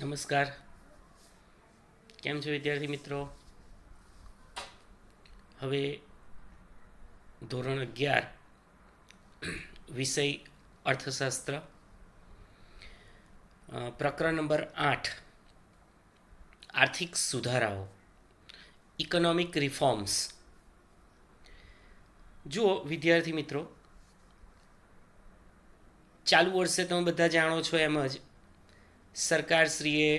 નમસ્કાર. કેમ છો વિદ્યાર્થી મિત્રો? હવે ધોરણ 11 વિષય અર્થશાસ્ત્ર, પ્રકરણ નંબર 8 આર્થિક સુધારાઓ, ઇકોનોમિક રિફોર્મ્સ. જુઓ વિદ્યાર્થી મિત્રો, ચાલુ વર્ષે તમે બધા જાણો છો એમ જ સરકારશ્રીએ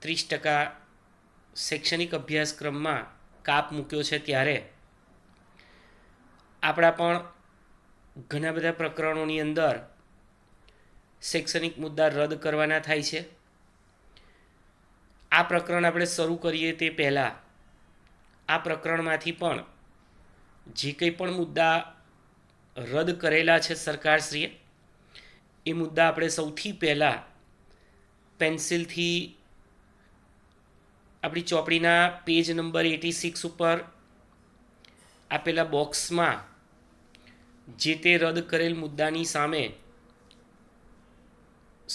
30% શૈક્ષણિક અભ્યાસક્રમમાં કાપ મૂક્યો છે, ત્યારે આપણા પણ ઘણા બધા પ્રકરણોની અંદર શૈક્ષણિક મુદ્દા રદ કરવાના થાય છે. આ પ્રકરણ આપણે શરૂ કરીએ તે પહેલાં આ પ્રકરણમાંથી પણ જે કંઈ પણ મુદ્દા રદ કરેલા છે સરકારશ્રીએ, એ મુદ્દા આપણે સૌથી પહેલાં પેન્સિલથી આપણી ચોપડીના પેજ નંબર 86 ઉપર આપેલા બોક્સમાં જે તે રદ કરેલ મુદ્દાની સામે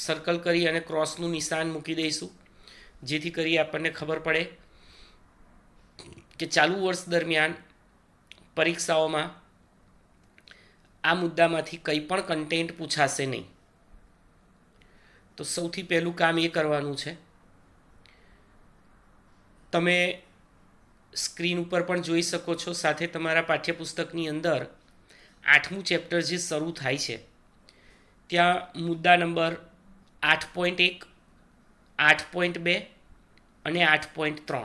સર્કલ કરી અને ક્રોસનું નિશાન મૂકી દઈશું, જેથી કરી આપણને ખબર પડે કે ચાલુ વર્ષ દરમિયાન પરીક્ષાઓમાં આ મુદ્દામાંથી કંઈ પણ કન્ટેન્ટ પૂછાશે નહીં. તો સૌથી પહેલું કામ એ કરવાનું છે, તમે સ્ક્રીન ઉપર પણ જોઈ શકો છો, સાથે તમારા પાઠ્યપુસ્તકની અંદર 8મું ચેપ્ટર જે શરૂ થાય છે ત્યાં મુદ્દા નંબર 8.1, 8.2 અને 8.3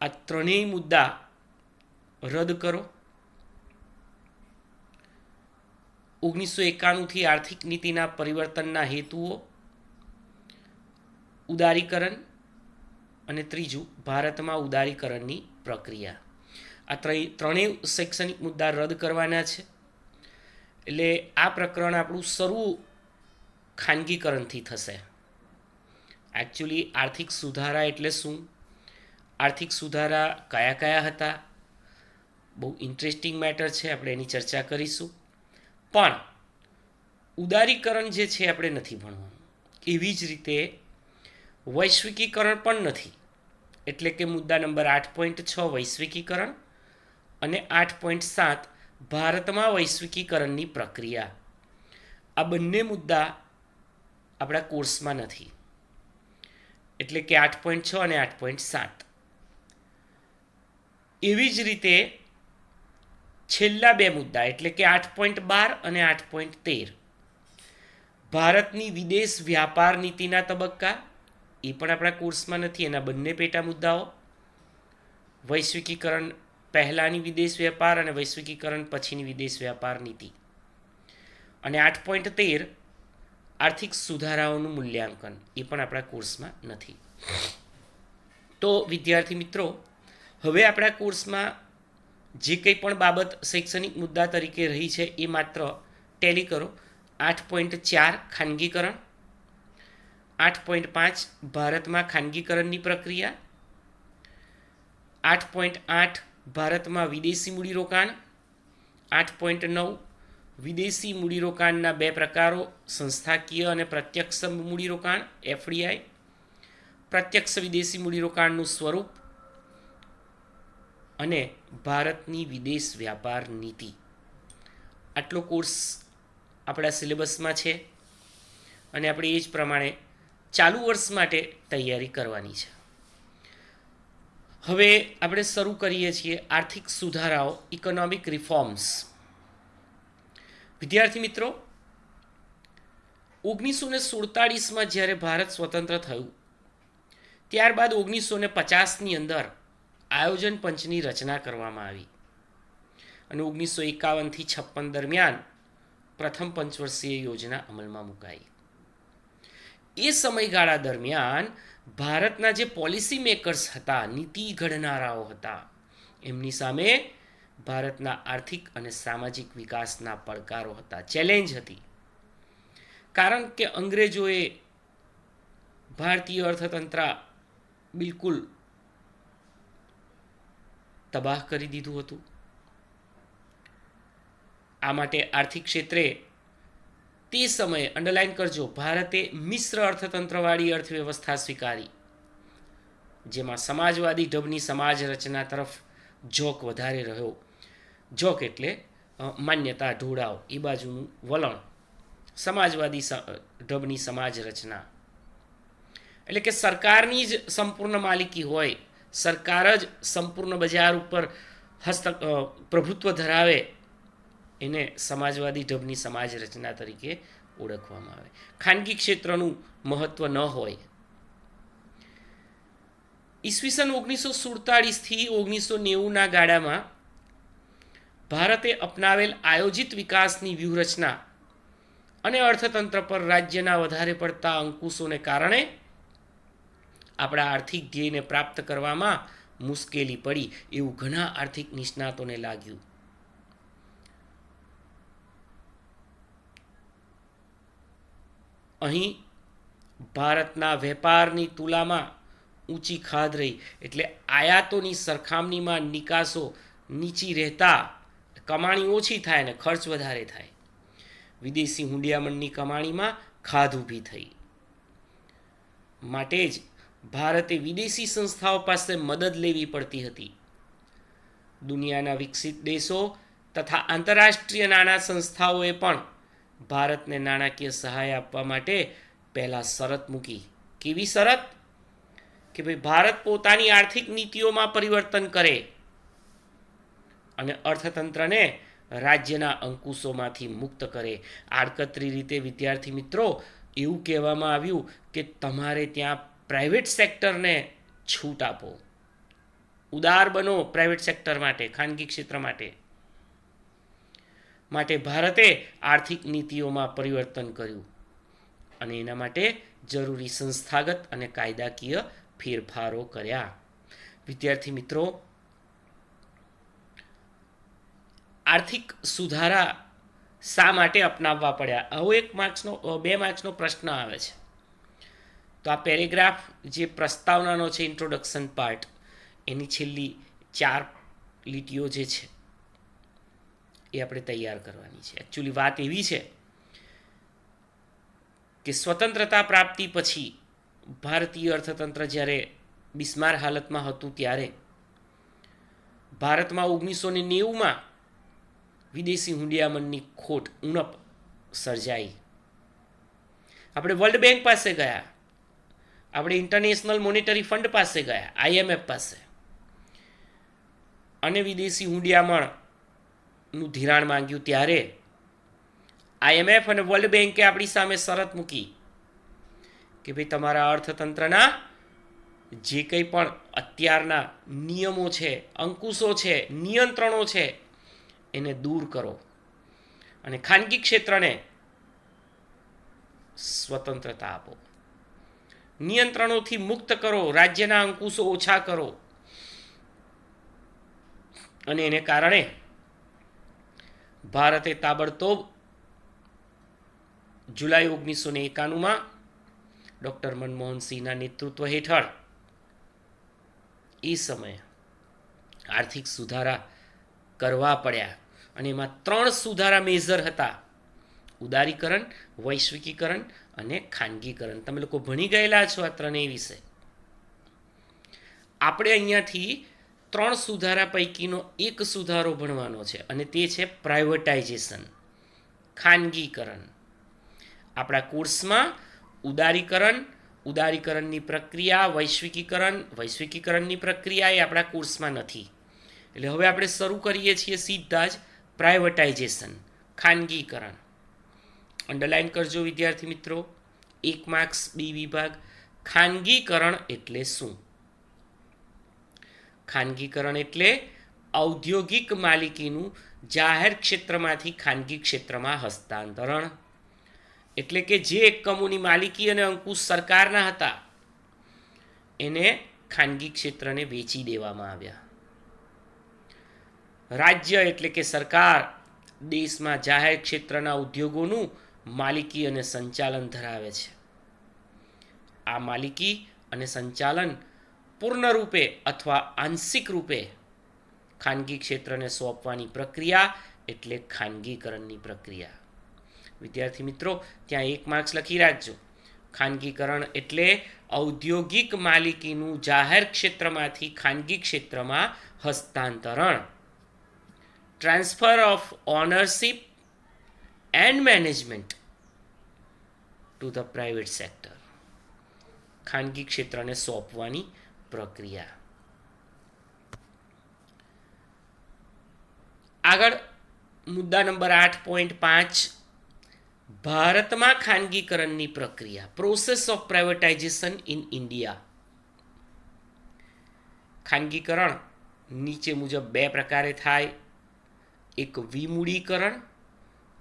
આ ત્રણેય મુદ્દા રદ કરો. 1991થી આર્થિક નીતિના પરિવર્તનના હેતુઓ, ઉદારીકરણ અને ત્રીજું ભારતમાં ઉદારીકરણની પ્રક્રિયા. આ ત્રણેય શૈક્ષણિક મુદ્દા રદ કરવાના છે. એટલે આ પ્રકરણ આપણું શરૂ ખાનગીકરણથી થશે. એકચ્યુઅલી આર્થિક સુધારા એટલે શું, આર્થિક સુધારા કયા કયા હતા, બહુ ઇન્ટરેસ્ટિંગ મેટર છે, આપણે એની ચર્ચા કરીશું. પણ ઉદારીકરણ જે છે આપણે નથી ભણવાનું. એવી જ રીતે વૈશ્વિકીકરણ પણ નથી. એટલે કે મુદ્દા નંબર 8.6 વૈશ્વિકીકરણ અને 8.7 ભારતમાં વૈશ્વિકીકરણની પ્રક્રિયા, આ બંને મુદ્દા આપણા કોર્સમાં નથી. એટલે કે 8.6 અને 8.7. એવી જ રીતે છેલ્લા બે મુદ્દા એટલે કે 8.12 અને 8.13 ભારતની વિદેશ વ્યાપાર નીતિના તબક્કા, એ પણ આપણા કોર્સમાં નથી. એના બંને પેટા મુદ્દાઓ, વૈશ્વિકીકરણ પહેલાંની વિદેશ વ્યાપાર અને વૈશ્વિકીકરણ પછીની વિદેશ વ્યાપાર નીતિ, અને 8.13 આર્થિક સુધારાઓનું મૂલ્યાંકન, એ પણ આપણા કોર્સમાં નથી. તો વિદ્યાર્થી મિત્રો, હવે આપણા કોર્સમાં જે કંઈ પણ બાબત શૈક્ષણિક મુદ્દા તરીકે રહી છે એ માત્ર ટેલી કરો. 8.4 ખાનગીકરણ, 8.5 ભારતમાં ખાનગીકરણની પ્રક્રિયા, 8.8 ભારતમાં વિદેશી મૂડીરોકાણ, 8.9 વિદેશી મૂડીરોકાણના બે પ્રકારો, સંસ્થાકીય અને પ્રત્યક્ષ મૂડીરોકાણ FDI, પ્રત્યક્ષ વિદેશી મૂડીરોકાણનું સ્વરૂપ અને ભારતની વિદેશ વ્યાપાર નીતિ. આટલો કોર્સ આપણા સિલેબસમાં છે અને આપણે એ જ પ્રમાણે ચાલુ વર્ષ માટે તૈયારી કરવાની છે. હવે આપણે શરૂ કરીએ છીએ આર્થિક સુધારાઓ, ઇકોનોમિક રિફોર્મ્સ. વિદ્યાર્થી મિત્રો, 1947માં જ્યારે ભારત સ્વતંત્ર થયું, ત્યારબાદ 1950ની અંદર આયોજન પંચની રચના કરવામાં આવી અને 1951થી 56 દરમિયાન પ્રથમ પંચવર્ષીય યોજના અમલમાં મુકાઈ. એ સમયગાળા દરમિયાન ભારતના જે પોલિસી મેકર્સ હતા, નીતિ ઘડનારાઓ હતા, એમની સામે ભારતના આર્થિક અને સામાજિક વિકાસના પડકારો હતા, ચેલેન્જ હતી. કારણ કે અંગ્રેજોએ ભારતીય અર્થતંત્ર બિલકુલ તબાહ કરી દીધું હતું. આ માટે આર્થિક ક્ષેત્રે તે સમયે અંડરલાઇન કરજો, ભારતે મિશ્ર અર્થતંત્રવાળી અર્થવ્યવસ્થા સ્વીકારી, જેમાં સમાજવાદી ઢબની સમાજ રચના તરફ ઝોક વધારે રહ્યો. ઝોક એટલે માન્યતા, ઢોળાવ, એ બાજુનું વલણ. સમાજવાદી ઢબની સમાજ રચના એટલે કે સરકારની જ સંપૂર્ણ માલિકી હોય, સરકાર જ સંપૂર્ણ બજાર ઉપર પ્રભુત્વ ધરાવે, એને સમાજવાદી ઢબની સમાજ રચના તરીકે ઓળખવામાં આવે. ખાનગી ક્ષેત્રનું મહત્વ ન હોય. ઈસવીસન 1947થી 1990ના ગાળામાં ભારતે અપનાવેલ આયોજિત વિકાસની વ્યૂહરચના અને અર્થતંત્ર પર રાજ્યના વધારે પડતા અંકુશોને કારણે આપણા આર્થિક ધ્યેયને પ્રાપ્ત કરવામાં મુશ્કેલી પડી, એવું ઘણા આર્થિક નિષ્ણાતોને લાગ્યું. અહીં ભારતના વેપારની તુલામાં ઊંચી ખાધ રહી, એટલે આયાતોની સરખામણીમાં નિકાસો નીચી રહેતા કમાણી ઓછી થાય અને ખર્ચ વધારે થાય. વિદેશી હુંડિયામણની કમાણીમાં ખાધ ઊભી થઈ. માટે જ ભારતે વિદેશી સંસ્થાઓ પાસે મદદ લેવી પડતી હતી. દુનિયાના વિકસિત દેશો તથા આંતરરાષ્ટ્રીય નાણાં સંસ્થાઓએ પણ ભારતને નાણાકીય સહાય આપવા માટે પહેલાં શરત મૂકી. કેવી શરત? કે ભાઈ ભારત પોતાની આર્થિક નીતિઓમાં પરિવર્તન કરે અને અર્થતંત્રને રાજ્યના અંકુશોમાંથી મુક્ત કરે. આડકતરી રીતે વિદ્યાર્થી મિત્રો એવું કહેવામાં આવ્યું કે તમારે ત્યાં પ્રાઇવેટ સેક્ટરને છૂટ આપો, ઉદાર બનો પ્રાઇવેટ સેક્ટર માટે, ખાનગી ક્ષેત્ર માટે ભારતે આર્થિક નીતિઓમાં પરિવર્તન કર્યું અને એના માટે જરૂરી સંસ્થાગત અને કાયદાકીય ફેરફારો કર્યા. વિદ્યાર્થી મિત્રો, આર્થિક સુધારા શા માટે અપનાવવા પડ્યા? આવો 2 માર્ક્સનો પ્રશ્ન આવે છે. તો આ પેરેગ્રાફ જે પ્રસ્તાવનાનો છે, ઇન્ટ્રોડક્શન પાર્ટ, એની છેલ્લી 4 લીટીઓ જે છે એ આપણે તૈયાર કરવાની છે. એકચ્યુઅલી વાત એવી છે કે સ્વતંત્રતા પ્રાપ્તિ પછી ભારતીય અર્થતંત્ર જ્યારે બિસ્માર હાલતમાં હતું ત્યારે ભારતમાં 1990માં વિદેશી હુંડિયામણની ખોટ, ઉણપ સર્જાઈ. આપણે વર્લ્ડ બેંક પાસે ગયા, આપણે ઇન્ટરનેશનલ મોનેટરી ફંડ પાસે ગયા, IMF પાસે, અને વિદેશી હુંડિયામણનું ધિરાણ માંગ્યું. ત્યારે IMF અને વર્લ્ડ બેંકે આપણી સામે શરત મૂકી કે ભાઈ તમારા અર્થતંત્રના જે કંઈ પણ અત્યારના નિયમો છે, અંકુશો છે, નિયંત્રણો છે, એને દૂર કરો અને ખાનગી ક્ષેત્રને સ્વતંત્રતા આપો, નિયંત્રણોથી મુક્ત કરો, રાજ્યના અંકુશો ઓછા કરો. અને એને કારણે ભારતે તાબડતોબ જુલાઈ 1991માં ડૉક્ટર મનમોહનસિંહના નેતૃત્વ હેઠળ એ સમયે આર્થિક સુધારા કરવા પડ્યા. અને એમાં 3 સુધારા મેજર હતા: ઉદારીકરણ, વૈશ્વિકીકરણ અને ખાનગીકરણ. તમે લોકો ભણી ગયેલા છો આ ત્રણેય વિશે. આપણે અહીંયાથી 3 સુધારા પૈકીનો એક સુધારો ભણવાનો છે અને તે છે પ્રાઇવેટાઇઝેશન, ખાનગીકરણ. આપણા કોર્સમાં ઉદારીકરણની પ્રક્રિયા, વૈશ્વિકીકરણની પ્રક્રિયા એ આપણા કોર્સમાં નથી. એટલે હવે આપણે શરૂ કરીએ છીએ સીધા જ પ્રાઇવેટાઇઝેશન, ખાનગીકરણ. અંડરલાઇન કરજો વિદ્યાર્થી મિત્રો. 1 માર્ક્સ B વિભાગ. ખાનગીકરણ એટલે શું? ખાનગીકરણ એટલે ઔદ્યોગિક માલિકીનું જાહેર ક્ષેત્રમાંથી ખાનગી ક્ષેત્રમાં હસ્તાંતરણ. એટલે કે જે એકમોની માલિકી અને અંકુશ સરકારના હતા એને ખાનગી ક્ષેત્રને વેચી દેવામાં આવ્યા. રાજ્ય એટલે કે સરકાર દેશમાં જાહેર ક્ષેત્રના ઉદ્યોગોનું માલિકી અને સંચાલન ધરાવે છે. આ માલિકી અને સંચાલન પૂર્ણરૂપે અથવા આંશિક રૂપે ખાનગી ક્ષેત્રને સોંપવાની પ્રક્રિયા એટલે ખાનગીકરણની પ્રક્રિયા. વિદ્યાર્થી મિત્રો ત્યાં 1 માર્ક્સ લખી રાખજો. ખાનગીકરણ એટલે ઔદ્યોગિક માલિકીનું જાહેર ક્ષેત્રમાંથી ખાનગી ક્ષેત્રમાં હસ્તાંતરણ. Transfer of ownership and management to the private sector. ખાનગી ક્ષેત્રને સોંપવાની પ્રક્રિયા. આગળ મુદ્દા નંબર 8.5 ભારતમાં ખાનગીકરણની પ્રક્રિયા. Process of privatisation in India. ખાનગીકરણ નીચે મુજબ 2 પ્રકારે થાય. એક વિમૂડીકરણ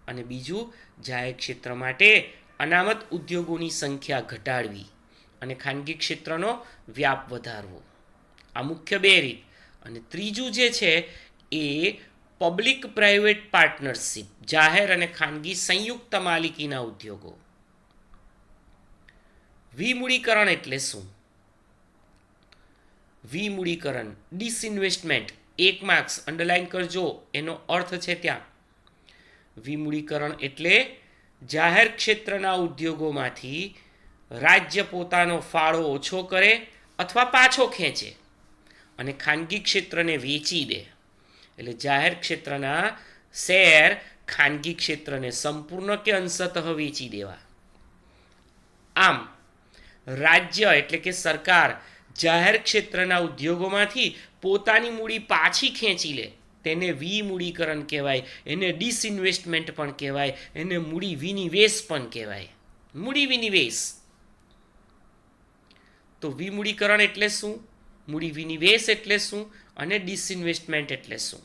અને બીજું જાહેર ક્ષેત્ર માટે અનામત ઉદ્યોગોની સંખ્યા ઘટાડવી અને ખાનગી ક્ષેત્રનો વ્યાપ વધારવો. આ મુખ્ય 2 રીત. અને ત્રીજું જે છે એ પબ્લિક પ્રાઇવેટ પાર્ટનરશિપ, જાહેર અને ખાનગી સંયુક્ત માલિકીના ઉદ્યોગો. વિમૂડીકરણ એટલે શું? વિમૂડીકરણ ડિસઇન્વેસ્ટમેન્ટ. 1 માર્ક્સ અંડરલાઈન કરજો, એનો અર્થ છે ત્યાં. વિમૂડીકરણ એટલે જાહેર ક્ષેત્રના ઉદ્યોગોમાંથી રાજ્ય પોતાનો ફાળો ઓછો કરે અથવા પાછો ખેંચે અને ખાનગી ક્ષેત્રને વેચી દે. એટલે જાહેર ક્ષેત્રના શેર ખાનગી ક્ષેત્રને સંપૂર્ણ કે અંશતઃ વેચી દેવા. આમ રાજ્ય એટલે કે સરકાર જાહેર ક્ષેત્રના ઉદ્યોગોમાંથી પોતાની મૂડી પાછી ખેંચી લે તેને વિમૂડીકરણ કહેવાય. એને ડિસઇન્વેસ્ટમેન્ટ પણ કહેવાય, એને મૂડી વિનિવેશ પણ કહેવાય. મૂડી વિનિવેશ. તો વિમૂડીકરણ એટલે શું, મૂડી વિનિવેશ એટલે શું અને ડિસઇન્વેસ્ટમેન્ટ એટલે શું,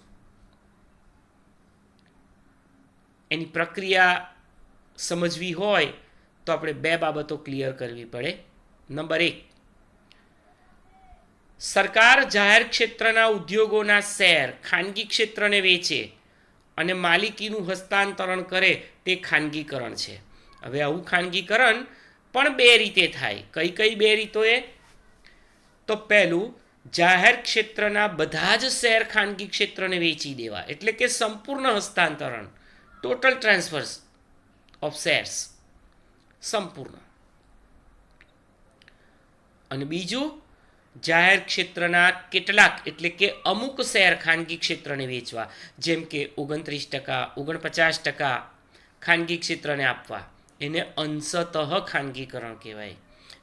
એની પ્રક્રિયા સમજવી હોય તો આપણે 2 બાબતો ક્લિયર કરવી પડે. નંબર 1, સરકાર જાહેર ક્ષેત્રના ઉદ્યોગોના શેર ખાનગી ક્ષેત્રને વેચે અને માલિકીનું હસ્તાંતરણ કરે તે ખાનગીકરણ છે. હવે આવું ખાનગીકરણ પણ 2 રીતે થાય. કઈ 2 રીતો એ? તો પહેલું, જાહેર ક્ષેત્રના બધા જ શેર ખાનગી ક્ષેત્રને વેચી દેવા, એટલે કે સંપૂર્ણ હસ્તાંતરણ, ટોટલ ટ્રાન્સફર ઓફ શેર્સ, સંપૂર્ણ. અને બીજું, જાહેર ક્ષેત્રના કેટલાક એટલે કે અમુક શેર ખાનગી ક્ષેત્રને વેચવા, જેમ કે 29%, 49% ખાનગી ક્ષેત્રને આપવા. એને અંશતઃ ખાનગીકરણ કહેવાય.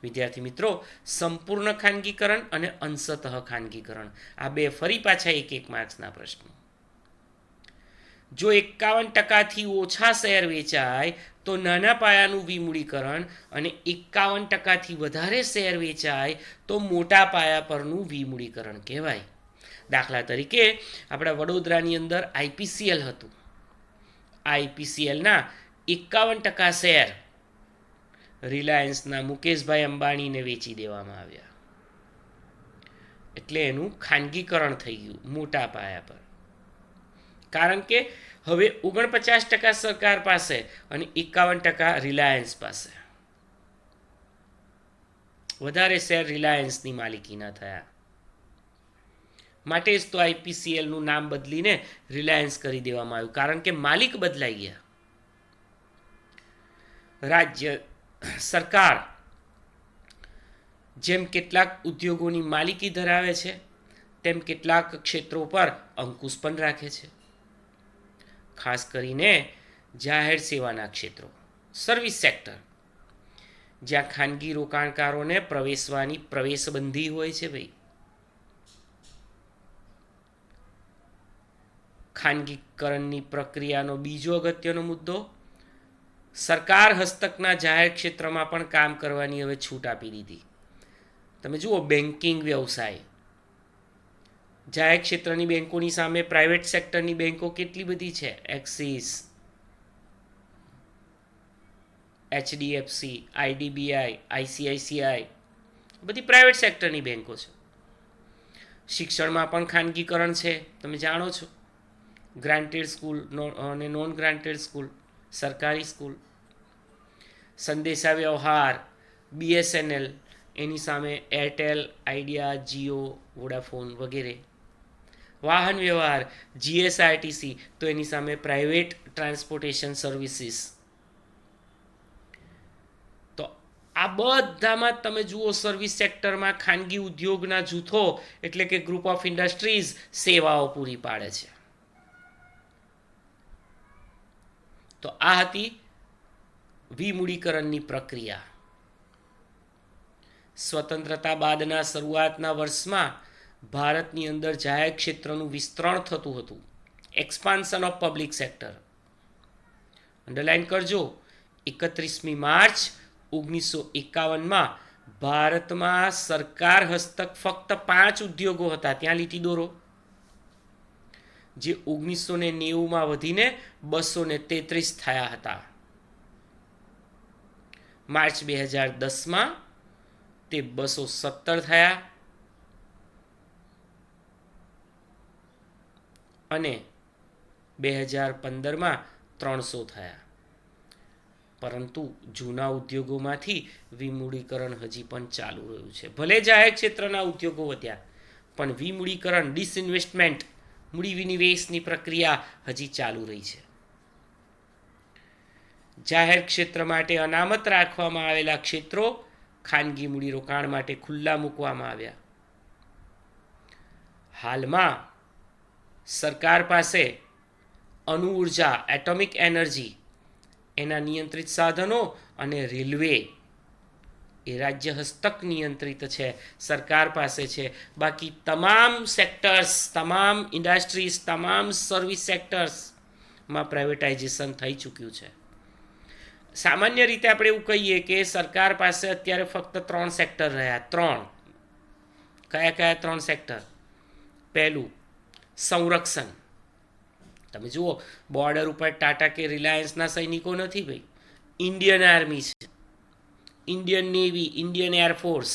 વિદ્યાર્થી મિત્રો, સંપૂર્ણ ખાનગીકરણ અને અંશતઃ ખાનગીકરણ આ 2 ફરી પાછા 1 માર્ક્સના પ્રશ્નો. જો 51%થી ઓછા શેર વેચાય તો નાના પાયાનું વિમૂડીકરણ અને 51%થી વધારે શેર વેચાય તો મોટા પાયા પરનું વિમૂડીકરણ કહેવાય. દાખલા તરીકે આપણા વડોદરાની અંદર આઈપીસીએલ હતું. આઈપીસીએલના 51% શેર રિલાયન્સના મુકેશભાઈ અંબાણીને વેચી દેવામાં આવ્યા. એટલે એનું ખાનગીકરણ થઈ ગયું મોટા પાયા પર. કારણ કે હવે 49% સરકાર પાસે અને 51% રિલાયન્સ પાસે. વધારે શેર રિલાયન્સની માલિકીના થયા. માટે જ તો આઈપીસીએલનું નામ બદલીને રિલાયન્સ કરી દેવામાં આવ્યું, કારણ કે માલિક બદલાઈ ગયા. રાજ્ય સરકાર જેમ કેટલાક ઉદ્યોગોની માલિકી ધરાવે છે તેમ કેટલાક ક્ષેત્રો પર અંકુશ પણ રાખે છે. ખાસ કરીને જાહેર સેવાના ક્ષેત્રો, સર્વિસ સેક્ટર, જ્યાં ખાનગી રોકાણકારોને પ્રવેશવાની પ્રવેશબંધી હોય છે. ભાઈ, ખાનગીકરણની પ્રક્રિયાનો બીજો અગત્યનો મુદ્દો, સરકાર હસ્તકના જાહેર ક્ષેત્રમાં પણ કામ કરવાની હવે છૂટ આપી દીધી. તમે જુઓ, બેન્કિંગ વ્યવસાય, જાહેર ક્ષેત્રની બેન્કોની સામે પ્રાઇવેટ સેક્ટરની બેન્કો કેટલી બધી છે. એક્સિસ, એચડીએફસી, આઈડીબીઆઈ, આઈસીઆઈસીઆઈ, બધી પ્રાઇવેટ સેક્ટરની બેન્કો છે. શિક્ષણમાં પણ ખાનગીકરણ છે, તમે જાણો છો. ગ્રાન્ટેડ સ્કૂલ અને નોન ગ્રાન્ટેડ સ્કૂલ, સરકારી સ્કૂલ. સંદેશા વ્યવહાર, બીએસએનએલ, એની સામે એરટેલ, આઈડિયા, જીઓ, વોડાફોન વગેરે. વાહન વ્યવહાર, જીએસઆરટીસી, તો એની સામે પ્રાઇવેટ ટ્રાન્સપોર્ટેશન સર્વિસીસ. બધામાં તમે જુઓ સર્વિસ સેક્ટરમાં ખાનગી ઉદ્યોગના જૂથો એટલે કે ગ્રુપ ઓફ ઇન્ડસ્ટ્રીઝ સેવાઓ પૂરી પાડે છે. તો આ હતી વિમૂડીકરણની પ્રક્રિયા. સ્વતંત્રતા બાદના શરૂઆતના વર્ષમાં ભારતની અંદર જાહેર ક્ષેત્રનું વિસ્તરણ થતું હતું. Expansion of public sector. Underline કરજો, 31મી માર્ચ 1951માં ભારતમાં સરકાર હસ્તક ફક્ત 5 ઉદ્યોગો હતા. ત્યાં લીટી દોરો. જે 1990માં વધીને 233 થયા હતા. માર્ચ 2010માં તે 217 થયા અને 2015માં 300 થયા. પરંતુ જૂના ઉદ્યોગોમાંથી વિમૂડીકરણ હજી પણ ચાલુ રહ્યું છે. ભલે જાહેર ક્ષેત્રના ઉદ્યોગો વધ્યા, પણ વિમૂડીકરણ, ડિસઇન્વેસ્ટમેન્ટ, મૂડી વિનિવેશની પ્રક્રિયા હજી ચાલુ રહી છે. જાહેર ક્ષેત્ર માટે અનામત રાખવામાં આવેલા ક્ષેત્રો ખાનગી મૂડીરોકાણ માટે ખુલ્લા મૂકવામાં આવ્યા. હાલમાં સરકાર પાસે અણુ ઉર્જા, એટોમિક એનર્જી, એના નિયંત્રિત સાધનો અને રેલવે એ રાજ્ય હસ્તક નિયંત્રિત છે, સરકાર પાસે છે. બાકી તમામ સેક્ટર્સ, તમામ ઇન્ડસ્ટ્રીઝ, તમામ સર્વિસ સેક્ટર્સમાં પ્રાઇવેટાઇઝેશન થઈ ચૂક્યું છે. સામાન્ય રીતે આપણે એવું કહીએ કે સરકાર પાસે અત્યારે ફક્ત 3 સેક્ટર રહ્યા. 3 કયા 3 સેક્ટર? પહેલું સંરક્ષણ. તમે જુઓ, બોર્ડર ઉપર ટાટા કે રિલાયન્સના સૈનિકો નથી ભાઈ, ઇન્ડિયન આર્મી છે, ઇન્ડિયન નેવી, ઇન્ડિયન એરફોર્સ,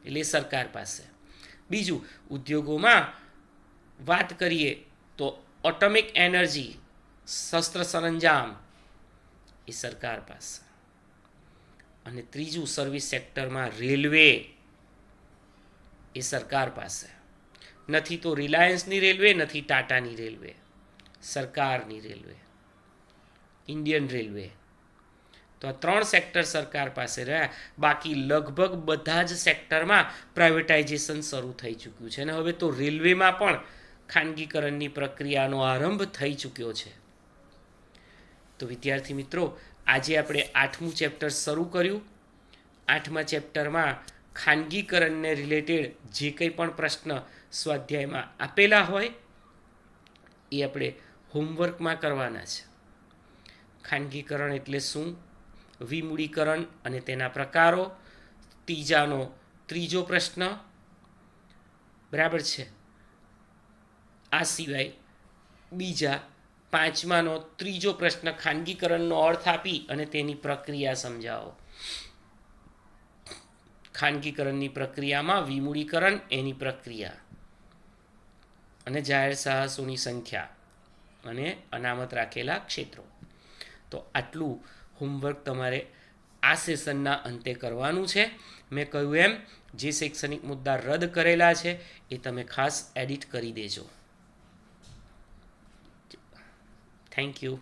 એટલે સરકાર પાસે. બીજું, ઉદ્યોગોમાં વાત કરીએ તો એટોમિક એનર્જી, શસ્ત્ર સરંજામ, એ સરકાર પાસે. અને ત્રીજું, સર્વિસ સેક્ટરમાં રેલવે, એ સરકાર પાસે. નથી તો રિલાયન્સની રેલવે, નથી ટાટાની રેલવે, સરકારની રેલવે, ઇન્ડિયન રેલવે. તો આ 3 સેક્ટર સરકાર પાસે રહ્યા. બાકી લગભગ બધા જ સેક્ટરમાં પ્રાઇવેટાઇઝેશન શરૂ થઈ ચૂક્યું છે અને હવે તો રેલવેમાં પણ ખાનગીકરણની પ્રક્રિયાનો આરંભ થઈ ચૂક્યો છે. તો વિદ્યાર્થી મિત્રો, આજે આપણે 8મું ચેપ્ટર શરૂ કર્યું. 8મા ચેપ્ટરમાં ખાનગીકરણને રિલેટેડ જે કંઈ પણ પ્રશ્ન સ્વાધ્યાયમાં આપેલા હોય એ આપણે હોમવર્કમાં કરવાના છે. ખાનગીકરણ એટલે શું, વિમૂડીકરણ અને તેના પ્રકારો, ત્રીજો પ્રશ્ન, બરાબર છે. આ સિવાય બીજા 5માનો ત્રીજો પ્રશ્ન, ખાનગીકરણનો અર્થ આપી અને તેની પ્રક્રિયા સમજાવો. ખાનગીકરણની પ્રક્રિયામાં વિમૂડીકરણ, એની પ્રક્રિયા અને જાહેર સાહસોની સંખ્યા અને અનામત રાખેલા ક્ષેત્રો. તો આટલું હોમવર્ક તમારે આ સેશનના અંતે કરવાનું છે. મેં કહ્યું એમ, જે શૈક્ષણિક મુદ્દા રદ કરેલા છે એ તમે ખાસ એડિટ કરી દેજો. Thank you.